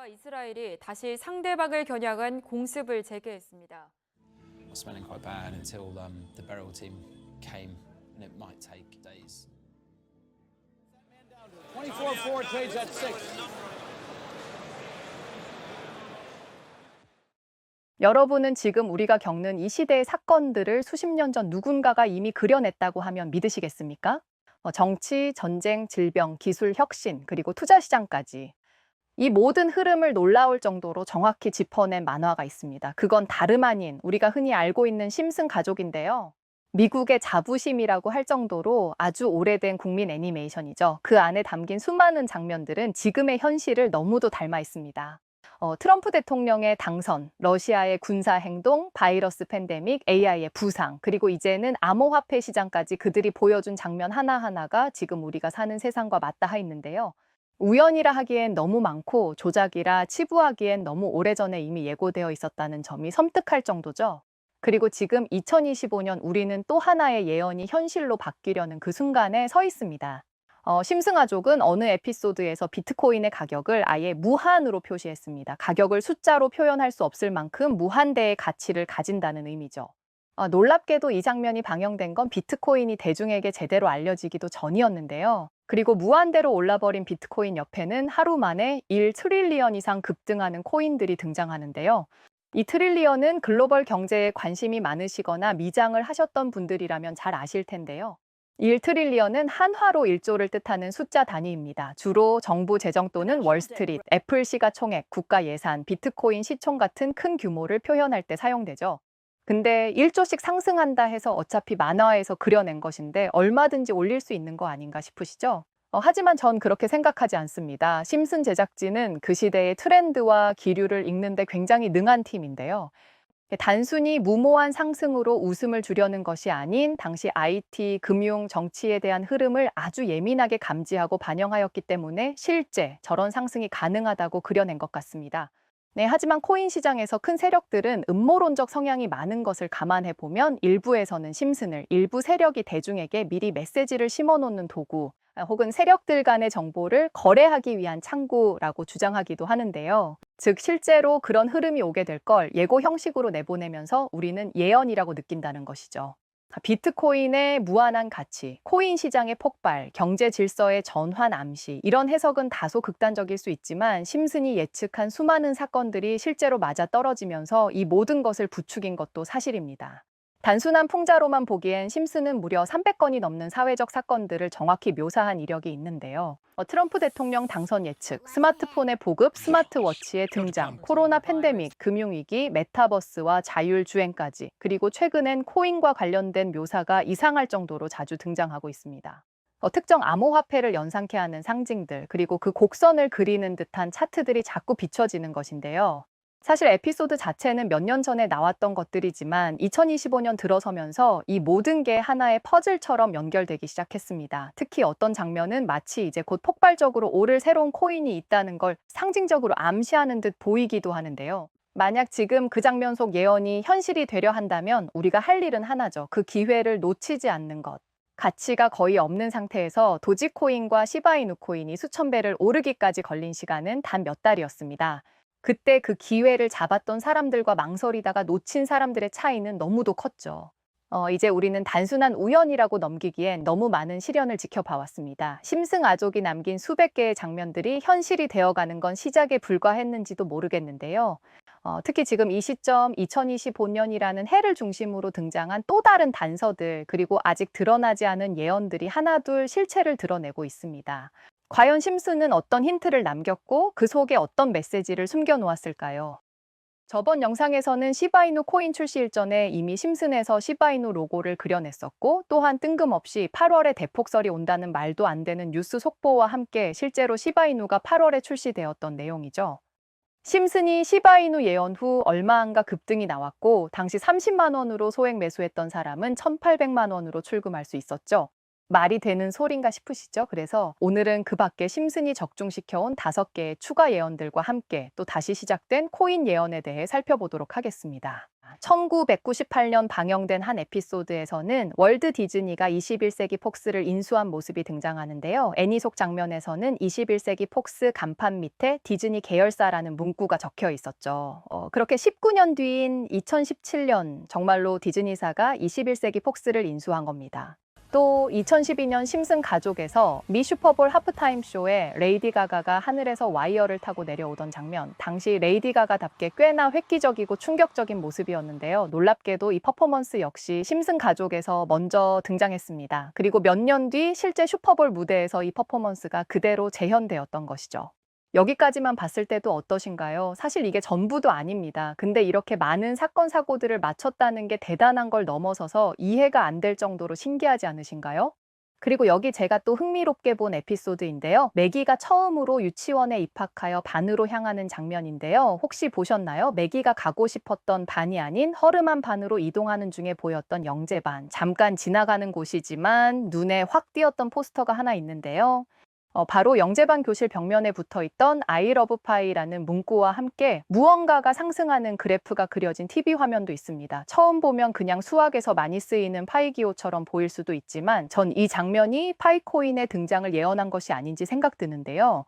미국과 이스라엘이 다시 상대방을 겨냥한 공습을 재개했습니다. was smelling quite bad until the burial team came, and it might take days. 24 forward trades at 6. 여러분은 지금 우리가 겪는 이 시대의 사건들을 수십 년 전 누군가가 이미 그려냈다고 하면 믿으시겠습니까? 정치, 전쟁, 질병, 기술 혁신, 그리고 투자 시장까지. 이 모든 흐름을 놀라울 정도로 정확히 짚어낸 만화가 있습니다. 그건 다름 아닌 우리가 흔히 알고 있는 심슨 가족인데요. 미국의 자부심이라고 할 정도로 아주 오래된 국민 애니메이션이죠. 그 안에 담긴 수많은 장면들은 지금의 현실을 너무도 닮아 있습니다. 트럼프 대통령의 당선, 러시아의 군사 행동, 바이러스 팬데믹, AI의 부상, 그리고 이제는 암호화폐 시장까지 그들이 보여준 장면 하나하나가 지금 우리가 사는 세상과 맞닿아 있는데요. 우연이라 하기엔 너무 많고 조작이라 치부하기엔 너무 오래전에 이미 예고되어 있었다는 점이 섬뜩할 정도죠. 그리고 지금 2025년 우리는 또 하나의 예언이 현실로 바뀌려는 그 순간에 서 있습니다. 심승아족은 어느 에피소드에서 비트코인의 가격을 아예 무한으로 표시했습니다. 가격을 숫자로 표현할 수 없을 만큼 무한대의 가치를 가진다는 의미죠. 놀랍게도 이 장면이 방영된 건 비트코인이 대중에게 제대로 알려지기도 전이었는데요. 그리고 무한대로 올라버린 비트코인 옆에는 하루 만에 1 트릴리언 이상 급등하는 코인들이 등장하는데요. 이 트릴리언은 글로벌 경제에 관심이 많으시거나 미장을 하셨던 분들이라면 잘 아실 텐데요. 1 트릴리언은 한화로 1조를 뜻하는 숫자 단위입니다. 주로 정부 재정 또는 월스트리트, 애플 시가총액, 국가 예산, 비트코인 시총 같은 큰 규모를 표현할 때 사용되죠. 근데 1조씩 상승한다 해서 어차피 만화에서 그려낸 것인데 얼마든지 올릴 수 있는 거 아닌가 싶으시죠? 하지만 전 그렇게 생각하지 않습니다. 심슨 제작진은 그 시대의 트렌드와 기류를 읽는데 굉장히 능한 팀인데요. 단순히 무모한 상승으로 웃음을 주려는 것이 아닌 당시 IT, 금융, 정치에 대한 흐름을 아주 예민하게 감지하고 반영하였기 때문에 실제 저런 상승이 가능하다고 그려낸 것 같습니다. 네, 하지만 코인 시장에서 큰 세력들은 음모론적 성향이 많은 것을 감안해 보면 일부에서는 심슨을 일부 세력이 대중에게 미리 메시지를 심어놓는 도구, 혹은 세력들 간의 정보를 거래하기 위한 창구라고 주장하기도 하는데요. 즉 실제로 그런 흐름이 오게 될 걸 예고 형식으로 내보내면서 우리는 예언이라고 느낀다는 것이죠. 비트코인의 무한한 가치, 코인 시장의 폭발, 경제 질서의 전환 암시, 이런 해석은 다소 극단적일 수 있지만 심슨이 예측한 수많은 사건들이 실제로 맞아떨어지면서 이 모든 것을 부추긴 것도 사실입니다. 단순한 풍자로만 보기엔 심슨은 무려 300건이 넘는 사회적 사건들을 정확히 묘사한 이력이 있는데요. 트럼프 대통령 당선 예측, 스마트폰의 보급, 스마트워치의 등장, 코로나 팬데믹, 금융위기, 메타버스와 자율주행까지, 그리고 최근엔 코인과 관련된 묘사가 이상할 정도로 자주 등장하고 있습니다. 특정 암호화폐를 연상케 하는 상징들, 그리고 그 곡선을 그리는 듯한 차트들이 자꾸 비춰지는 것인데요. 사실 에피소드 자체는 몇 년 전에 나왔던 것들이지만 2025년 들어서면서 이 모든 게 하나의 퍼즐처럼 연결되기 시작했습니다. 특히 어떤 장면은 마치 이제 곧 폭발적으로 오를 새로운 코인이 있다는 걸 상징적으로 암시하는 듯 보이기도 하는데요. 만약 지금 그 장면 속 예언이 현실이 되려 한다면 우리가 할 일은 하나죠. 그 기회를 놓치지 않는 것. 가치가 거의 없는 상태에서 도지코인과 시바이누 코인이 수천 배를 오르기까지 걸린 시간은 단 몇 달이었습니다. 그때 그 기회를 잡았던 사람들과 망설이다가 놓친 사람들의 차이는 너무도 컸죠. 이제 우리는 단순한 우연이라고 넘기기엔 너무 많은 시련을 지켜봐왔습니다. 심승 아족이 남긴 수백 개의 장면들이 현실이 되어가는 건 시작에 불과했는지도 모르겠는데요. 특히 지금 이 시점 2025년이라는 해를 중심으로 등장한 또 다른 단서들, 그리고 아직 드러나지 않은 예언들이 하나둘 실체를 드러내고 있습니다. 과연 심슨은 어떤 힌트를 남겼고 그 속에 어떤 메시지를 숨겨놓았을까요? 저번 영상에서는 시바이누 코인 출시 일전에 이미 심슨에서 시바이누 로고를 그려냈었고, 또한 뜬금없이 8월에 대폭설이 온다는 말도 안 되는 뉴스 속보와 함께 실제로 시바이누가 8월에 출시되었던 내용이죠. 심슨이 시바이누 예언 후 얼마 안가 급등이 나왔고, 당시 30만 원으로 소액 매수했던 사람은 1,800만 원으로 출금할 수 있었죠. 말이 되는 소린가 싶으시죠? 그래서 오늘은 그 밖에 심슨이 적중시켜온 5개의 추가 예언들과 함께 또 다시 시작된 코인 예언에 대해 살펴보도록 하겠습니다. 1998년 방영된 한 에피소드에서는 월드 디즈니가 21세기 폭스를 인수한 모습이 등장하는데요. 애니 속 장면에서는 21세기 폭스 간판 밑에 디즈니 계열사라는 문구가 적혀 있었죠. 그렇게 19년 뒤인 2017년 정말로 디즈니사가 21세기 폭스를 인수한 겁니다. 또 2012년 심슨 가족에서 미 슈퍼볼 하프타임 쇼에 레이디 가가가 하늘에서 와이어를 타고 내려오던 장면, 당시 레이디 가가답게 꽤나 획기적이고 충격적인 모습이었는데요. 놀랍게도 이 퍼포먼스 역시 심슨 가족에서 먼저 등장했습니다. 그리고 몇 년 뒤 실제 슈퍼볼 무대에서 이 퍼포먼스가 그대로 재현되었던 것이죠. 여기까지만 봤을 때도 어떠신가요? 사실 이게 전부도 아닙니다. 근데 이렇게 많은 사건, 사고들을 맞췄다는 게 대단한 걸 넘어서서 이해가 안 될 정도로 신기하지 않으신가요? 그리고 여기 제가 또 흥미롭게 본 에피소드인데요. 매기가 처음으로 유치원에 입학하여 반으로 향하는 장면인데요. 혹시 보셨나요? 매기가 가고 싶었던 반이 아닌 허름한 반으로 이동하는 중에 보였던 영재반. 잠깐 지나가는 곳이지만 눈에 확 띄었던 포스터가 하나 있는데요. 바로 영재반 교실 벽면에 붙어있던 I love pie라는 문구와 함께 무언가가 상승하는 그래프가 그려진 TV 화면도 있습니다. 처음 보면 그냥 수학에서 많이 쓰이는 파이 기호처럼 보일 수도 있지만 전 이 장면이 파이코인의 등장을 예언한 것이 아닌지 생각드는데요.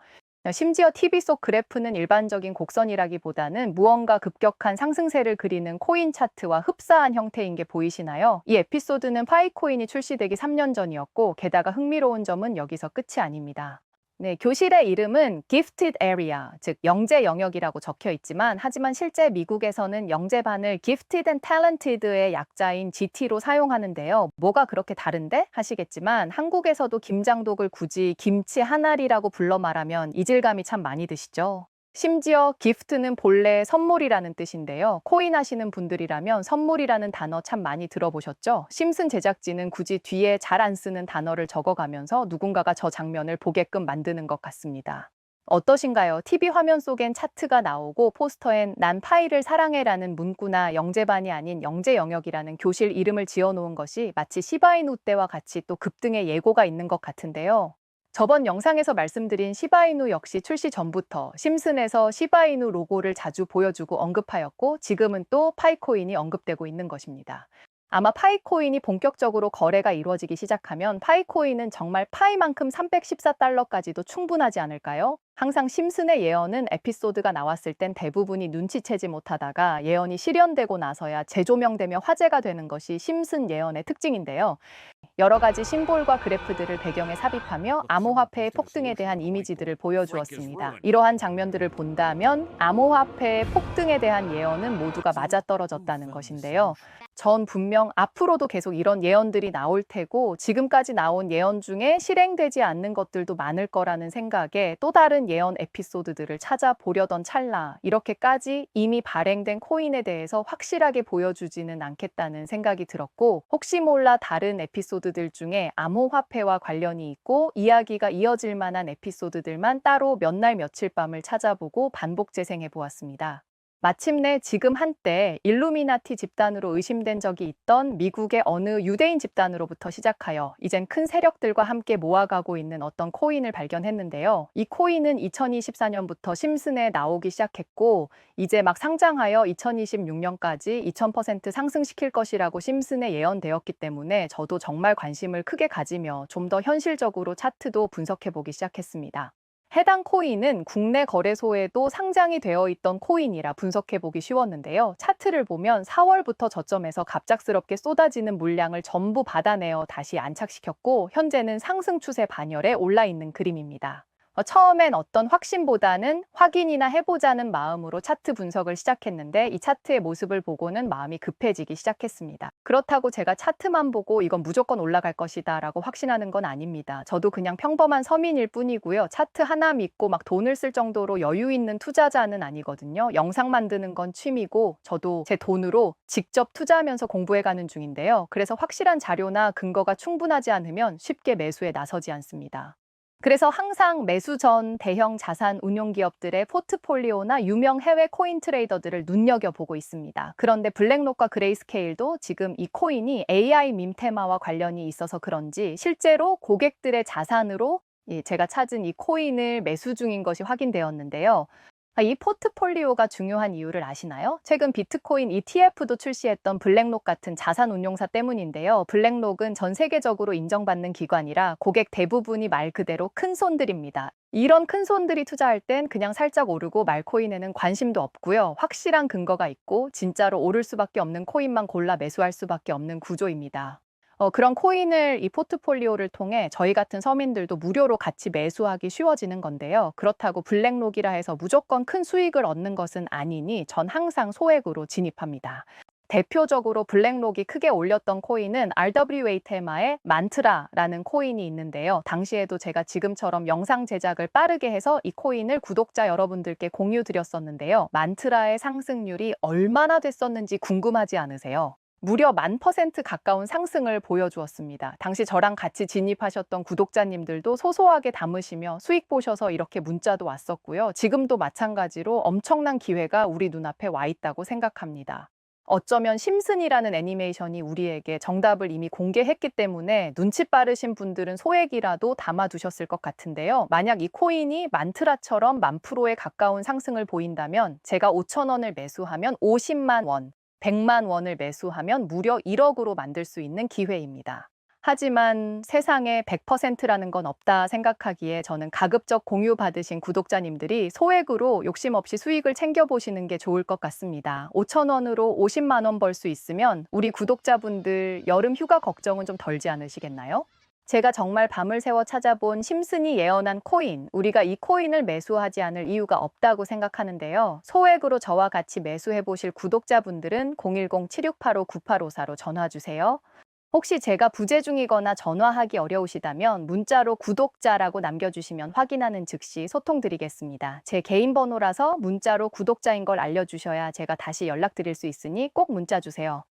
심지어 TV 속 그래프는 일반적인 곡선이라기보다는 무언가 급격한 상승세를 그리는 코인 차트와 흡사한 형태인 게 보이시나요? 이 에피소드는 파이코인이 출시되기 3년 전이었고 게다가 흥미로운 점은 여기서 끝이 아닙니다. 네, 교실의 이름은 Gifted Area, 즉 영재 영역이라고 적혀 있지만 하지만 실제 미국에서는 영재반을 Gifted and Talented의 약자인 GT로 사용하는데요. 뭐가 그렇게 다른데? 하시겠지만 한국에서도 김장독을 굳이 김치 한 알이라고 불러 말하면 이질감이 참 많이 드시죠? 심지어 기프트는 본래 선물이라는 뜻인데요. 코인 하시는 분들이라면 선물이라는 단어 참 많이 들어보셨죠? 심슨 제작진은 굳이 뒤에 잘 안 쓰는 단어를 적어가면서 누군가가 저 장면을 보게끔 만드는 것 같습니다. 어떠신가요? TV 화면 속엔 차트가 나오고 포스터엔 난 파이를 사랑해라는 문구나 영재반이 아닌 영재 영역이라는 교실 이름을 지어놓은 것이 마치 시바이누 때와 같이 또 급등의 예고가 있는 것 같은데요. 저번 영상에서 말씀드린 시바이누 역시 출시 전부터 심슨에서 시바이누 로고를 자주 보여주고 언급하였고 지금은 또 파이코인이 언급되고 있는 것입니다. 아마 파이코인이 본격적으로 거래가 이루어지기 시작하면 파이코인은 정말 파이만큼 314달러까지도 충분하지 않을까요? 항상 심슨의 예언은 에피소드가 나왔을 땐 대부분이 눈치채지 못하다가 예언이 실현되고 나서야 재조명되며 화제가 되는 것이 심슨 예언의 특징인데요. 여러 가지 심볼과 그래프들을 배경에 삽입하며 암호화폐의 폭등에 대한 이미지들을 보여주었습니다. 이러한 장면들을 본다면 암호화폐의 폭등에 대한 예언은 모두가 맞아떨어졌다는 것인데요. 전 분명 앞으로도 계속 이런 예언들이 나올 테고 지금까지 나온 예언 중에 실행되지 않는 것들도 많을 거라는 생각에 또 다른 예언 에피소드들을 찾아보려던 찰나 이렇게까지 이미 발행된 코인에 대해서 확실하게 보여주지는 않겠다는 생각이 들었고 혹시 몰라 다른 에피소드들 중에 암호화폐와 관련이 있고 이야기가 이어질 만한 에피소드들만 따로 몇 날 며칠 밤을 찾아보고 반복 재생해 보았습니다. 마침내 지금 한때 일루미나티 집단으로 의심된 적이 있던 미국의 어느 유대인 집단으로부터 시작하여 이젠 큰 세력들과 함께 모아가고 있는 어떤 코인을 발견했는데요. 이 코인은 2024년부터 심슨에 나오기 시작했고 이제 막 상장하여 2026년까지 2000% 상승시킬 것이라고 심슨에 예언되었기 때문에 저도 정말 관심을 크게 가지며 좀 더 현실적으로 차트도 분석해보기 시작했습니다. 해당 코인은 국내 거래소에도 상장이 되어 있던 코인이라 분석해보기 쉬웠는데요. 차트를 보면 4월부터 저점에서 갑작스럽게 쏟아지는 물량을 전부 받아내어 다시 안착시켰고 현재는 상승 추세 반열에 올라 있는 그림입니다. 처음엔 어떤 확신보다는 확인이나 해보자는 마음으로 차트 분석을 시작했는데 이 차트의 모습을 보고는 마음이 급해지기 시작했습니다. 그렇다고 제가 차트만 보고 이건 무조건 올라갈 것이다 라고 확신하는 건 아닙니다. 저도 그냥 평범한 서민일 뿐이고요. 차트 하나 믿고 막 돈을 쓸 정도로 여유 있는 투자자는 아니거든요. 영상 만드는 건 취미고 저도 제 돈으로 직접 투자하면서 공부해가는 중인데요. 그래서 확실한 자료나 근거가 충분하지 않으면 쉽게 매수에 나서지 않습니다. 그래서 항상 매수 전 대형 자산 운용 기업들의 포트폴리오나 유명 해외 코인 트레이더들을 눈여겨보고 있습니다. 그런데 블랙록과 그레이스케일도 지금 이 코인이 AI 밈 테마와 관련이 있어서 그런지 실제로 고객들의 자산으로 제가 찾은 이 코인을 매수 중인 것이 확인되었는데요. 이 포트폴리오가 중요한 이유를 아시나요? 최근 비트코인 ETF도 출시했던 블랙록 같은 자산 운용사 때문인데요. 블랙록은 전 세계적으로 인정받는 기관이라 고객 대부분이 말 그대로 큰 손들입니다. 이런 큰 손들이 투자할 땐 그냥 살짝 오르고 말 코인에는 관심도 없고요. 확실한 근거가 있고 진짜로 오를 수밖에 없는 코인만 골라 매수할 수밖에 없는 구조입니다. 그런 코인을 이 포트폴리오를 통해 저희 같은 서민들도 무료로 같이 매수하기 쉬워지는 건데요. 그렇다고 블랙록이라 해서 무조건 큰 수익을 얻는 것은 아니니 전 항상 소액으로 진입합니다. 대표적으로 블랙록이 크게 올렸던 코인은 RWA 테마의 만트라라는 코인이 있는데요. 당시에도 제가 지금처럼 영상 제작을 빠르게 해서 이 코인을 구독자 여러분들께 공유드렸었는데요. 만트라의 상승률이 얼마나 됐었는지 궁금하지 않으세요? 무려 10,000% 가까운 상승을 보여주었습니다. 당시 저랑 같이 진입하셨던 구독자님들도 소소하게 담으시며 수익 보셔서 이렇게 문자도 왔었고요. 지금도 마찬가지로 엄청난 기회가 우리 눈앞에 와 있다고 생각합니다. 어쩌면 심슨이라는 애니메이션이 우리에게 정답을 이미 공개했기 때문에 눈치 빠르신 분들은 소액이라도 담아두셨을 것 같은데요. 만약 이 코인이 만트라처럼 10,000%에 가까운 상승을 보인다면 제가 5,000원을 매수하면 50만 원, 100만 원을 매수하면 무려 1억으로 만들 수 있는 기회입니다. 하지만 세상에 100%라는 건 없다 생각하기에 저는 가급적 공유받으신 구독자님들이 소액으로 욕심 없이 수익을 챙겨보시는 게 좋을 것 같습니다. 5,000원으로 50만 원 벌 수 있으면 우리 구독자분들 여름 휴가 걱정은 좀 덜지 않으시겠나요? 제가 정말 밤을 새워 찾아본 심슨이 예언한 코인, 우리가 이 코인을 매수하지 않을 이유가 없다고 생각하는데요. 소액으로 저와 같이 매수해 보실 구독자분들은 010-7685-9854로 전화 주세요. 혹시 제가 부재 중이거나 전화하기 어려우시다면 문자로 구독자라고 남겨주시면 확인하는 즉시 소통드리겠습니다. 제 개인 번호라서 문자로 구독자인 걸 알려주셔야 제가 다시 연락드릴 수 있으니 꼭 문자 주세요.